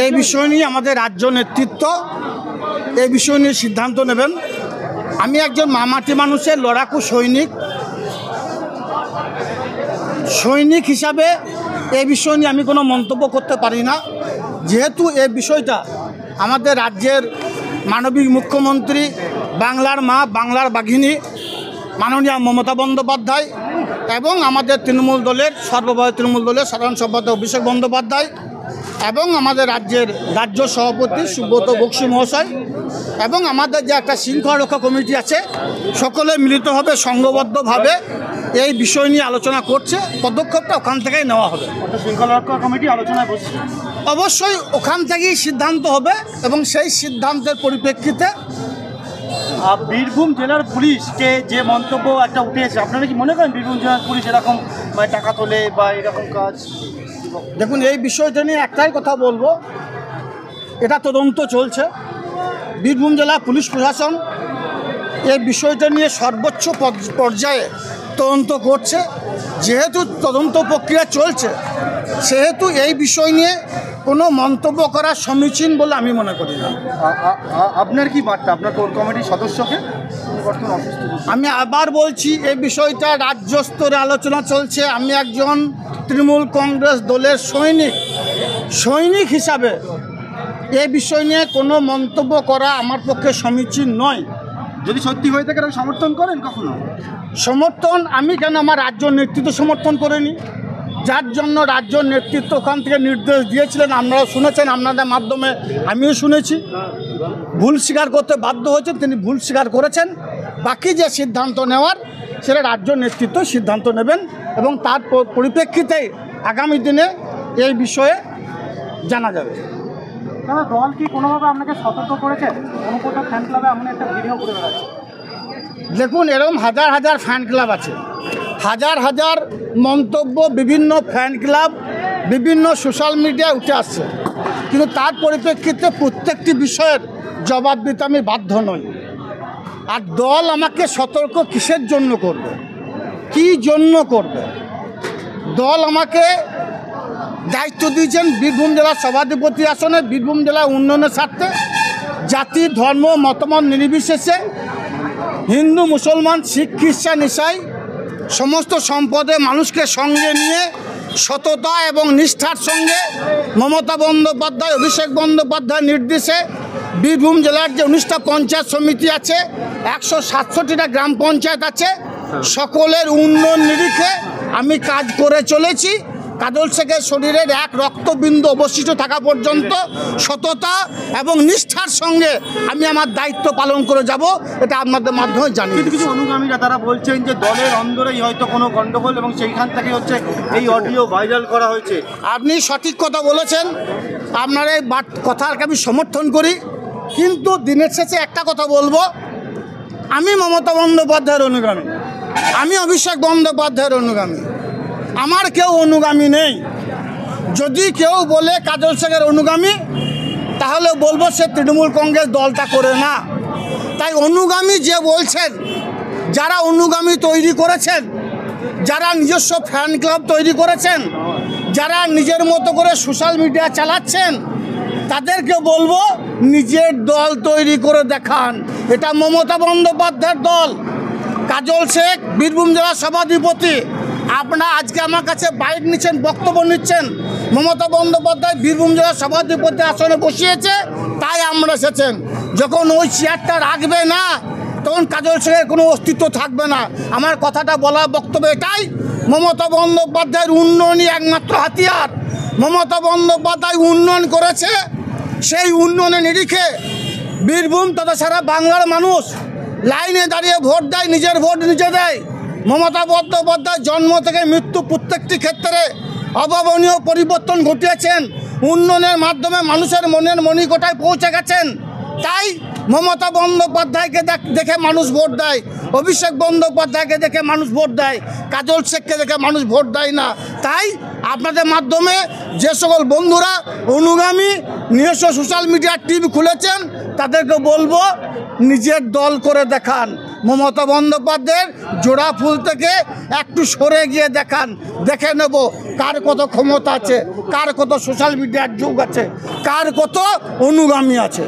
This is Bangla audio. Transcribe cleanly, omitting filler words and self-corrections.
এই বিষয় নিয়ে আমাদের রাজ্য নেতৃত্ব এই বিষয় নিয়ে সিদ্ধান্ত নেবেন। আমি একজন মামাটি মানুষের লড়াকু সৈনিক হিসাবে এই বিষয় নিয়ে আমি কোনো মন্তব্য করতে পারি না, যেহেতু এই বিষয়টা আমাদের রাজ্যের মানবিক মুখ্যমন্ত্রী, বাংলার মা, বাংলার বাঘিনী মাননীয় মমতা বন্দ্যোপাধ্যায় এবং আমাদের সর্বভারতীয় তৃণমূল দলের সাধারণ সম্পাদক অভিষেক বন্দ্যোপাধ্যায় এবং আমাদের রাজ্যের রাজ্য সভাপতি সুব্রত বক্সী মহাশয় এবং আমাদের যে একটা শৃঙ্খলা রক্ষা কমিটি আছে, সকলে মিলিতভাবে সংঘবদ্ধভাবে এই বিষয় নিয়ে আলোচনা করছে। পদক্ষেপটা ওখান থেকেই নেওয়া হবে। শৃঙ্খলা রক্ষা কমিটি আলোচনায় বসছে, অবশ্যই ওখান থেকেই সিদ্ধান্ত হবে এবং সেই সিদ্ধান্তের পরিপ্রেক্ষিতে বীরভূম জেলার পুলিশকে যে মন্তব্য একটা উঠেছে, আপনারা কি মনে করেন বীরভূম জেলার পুলিশ এরকম টাকা তোলে বা এরকম কাজ? দেখুন, এই বিষয়টা নিয়ে একটাই কথা বলবো, এটা তদন্ত চলছে। বীরভূম জেলা পুলিশ প্রশাসন এই বিষয়টা নিয়ে সর্বোচ্চ পর্যায়ে তদন্ত করছে। যেহেতু তদন্ত প্রক্রিয়া চলছে, সেহেতু এই বিষয় নিয়ে কোনো মন্তব্য করা সমীচীন বলে আমি মনে করি না। আপনার কি বার্তা আপনার কোর কমিটির সদস্যকে? আমি আবার বলছি, এই বিষয়টা রাজ্য স্তরে আলোচনা চলছে। আমি একজন তৃণমূল কংগ্রেস দলের সৈনিক হিসাবে এই বিষয় নিয়ে কোনো মন্তব্য করা আমার পক্ষে সমীচীন নয়। যদি সত্যি হয়ে থাকে সমর্থন করেন কখনো? সমর্থন আমি কেন, আমার রাজ্য নেতৃত্ব সমর্থন করেনি, যার জন্য রাজ্য নেতৃত্ব ওখান থেকে নির্দেশ দিয়েছিলেন, আপনারা শুনেছেন, আপনাদের মাধ্যমে আমিও শুনেছি। ভুল স্বীকার করতে বাধ্য হয়েছেন, তিনি ভুল স্বীকার করেছেন। বাকি যে সিদ্ধান্ত নেওয়ার সেটা রাজ্য নেতৃত্ব সিদ্ধান্ত নেবেন এবং তার পরিপ্রেক্ষিতে আগামী দিনে এই বিষয়ে জানা যাবে। দল কি কোনোভাবে আপনাকে সতর্ক করেছে? কোনো কোথাও ফ্যান ক্লাবে এমন একটা ভিডিও করে বেড়াচ্ছে। দেখুন, এরকম হাজার হাজার ফ্যান ক্লাব আছে, হাজার হাজার মন্তব্য বিভিন্ন ফ্যান ক্লাব বিভিন্ন সোশ্যাল মিডিয়ায় উঠে আসছে, কিন্তু তার পরিপ্রেক্ষিতে প্রত্যেকটি বিষয়ের জবাব দিতে আমি বাধ্য নই। আর দল আমাকে সতর্ক কিসের জন্য করবে, কী জন্য করবে? দল আমাকে দায়িত্ব দিয়েছেন বীরভূম জেলার সভাধিপতি আসনে, বীরভূম জেলার উন্নয়নের স্বার্থে জাতি ধর্ম মতামত নির্বিশেষে হিন্দু মুসলমান শিখ খ্রিস্টান ইসাই সমস্ত সম্পদে মানুষকে সঙ্গে নিয়ে সততা এবং নিষ্ঠার সঙ্গে মমতা বন্দ্যোপাধ্যায় অভিষেক বন্দ্যোপাধ্যায়ের নির্দেশে বীরভূম জেলার যে 19টা পঞ্চায়েত সমিতি আছে, 167টা গ্রাম পঞ্চায়েত আছে, সকলের উন্নয়ন নিরিখে আমি কাজ করে চলেছি। কাজল শেখের শরীরের এক রক্তবিন্দু অবশিষ্ট থাকা পর্যন্ত সততা এবং নিষ্ঠার সঙ্গে আমি আমার দায়িত্ব পালন করে যাব, এটা আপনাদের মাধ্যমে জানি। কিছু অনুগামীরা তারা বলছেন যে দলের অন্দরেই হয়তো কোনো গণ্ডগোল এবং সেইখান থেকে এই অডিও ভাইরাল করা হয়েছে। আপনি সঠিক কথা বলেছেন, আপনার এই কথাকে আমি সমর্থন করি, কিন্তু দিনের শেষে একটা কথা বলবো, আমি মমতা বন্দ্যোপাধ্যায়ের অনুগামী, আমি অভিষেক বন্দ্যোপাধ্যায়ের অনুগামী, আমার কেউ অনুগামী নেই। যদি কেউ বলে কাজল শেখের অনুগামী, তাহলে বলবো সে তৃণমূল কংগ্রেস দলটা করে না। তাই অনুগামী যে বলছেন, যারা অনুগামী তৈরি করেছেন, যারা নিজস্ব ফ্যান ক্লাব তৈরি করেছেন, যারা নিজের মতো করে সোশ্যাল মিডিয়া চালাচ্ছেন, তাদেরকে বলবো নিজের দল তৈরি করে দেখান। এটা মমতা বন্দ্যোপাধ্যায়ের দল। কাজল শেখ বীরভূম জেলার সভাধিপতি, আপনারা আজকে আমার কাছে বাইট নিচ্ছেন, বক্তব্য নিচ্ছেন, মমতা বন্দ্যোপাধ্যায় বীরভূম জেলার সভাধিপতি আসনে বসিয়েছে, তাই আমরা এসেছেন। যখন ওই চেয়ারটা রাখবে না, তখন কাজল শেখের কোনো অস্তিত্ব থাকবে না। আমার কথাটা বলার বক্তব্য এটাই, মমতা বন্দ্যোপাধ্যায়ের উন্নয়নই একমাত্র হাতিয়ার। মমতা বন্দ্যোপাধ্যায় উন্নয়ন করেছে, সেই উন্নয়নের নিরিখে বীরভূম তথা সারা বাংলার মানুষ লাইনে দাঁড়িয়ে ভোট দেয়, নিজের ভোট নিজে দেয়। মমতা বন্দ্যোপাধ্যায় জন্ম থেকে মৃত্যু প্রত্যেকটি ক্ষেত্রে অভাবনীয় পরিবর্তন ঘটিয়েছেন, উন্নয়নের মাধ্যমে মানুষের মনের মণিকোঠায় পৌঁছে গেছেন। তাই মমতা বন্দ্যোপাধ্যায়কে দেখে মানুষ ভোট দেয়, অভিষেক বন্দ্যোপাধ্যায়কে দেখে মানুষ ভোট দেয়, কাজল শেখকে দেখে মানুষ ভোট দেয় না। তাই আপনাদের মাধ্যমে যে সকল বন্ধুরা অনুগামী নিজস্ব সোশ্যাল মিডিয়ার টিভি খুলেছেন, তাদেরকে বলবো নিজের দল করে দেখান। মমতা বন্দ্যোপাধ্যায়ের জোড়া ফুল থেকে একটু সরে গিয়ে দেখান, দেখে নেব কার কত ক্ষমতা আছে, কার কত সোশ্যাল মিডিয়ার যুগ আছে, কার কত অনুগামী আছে।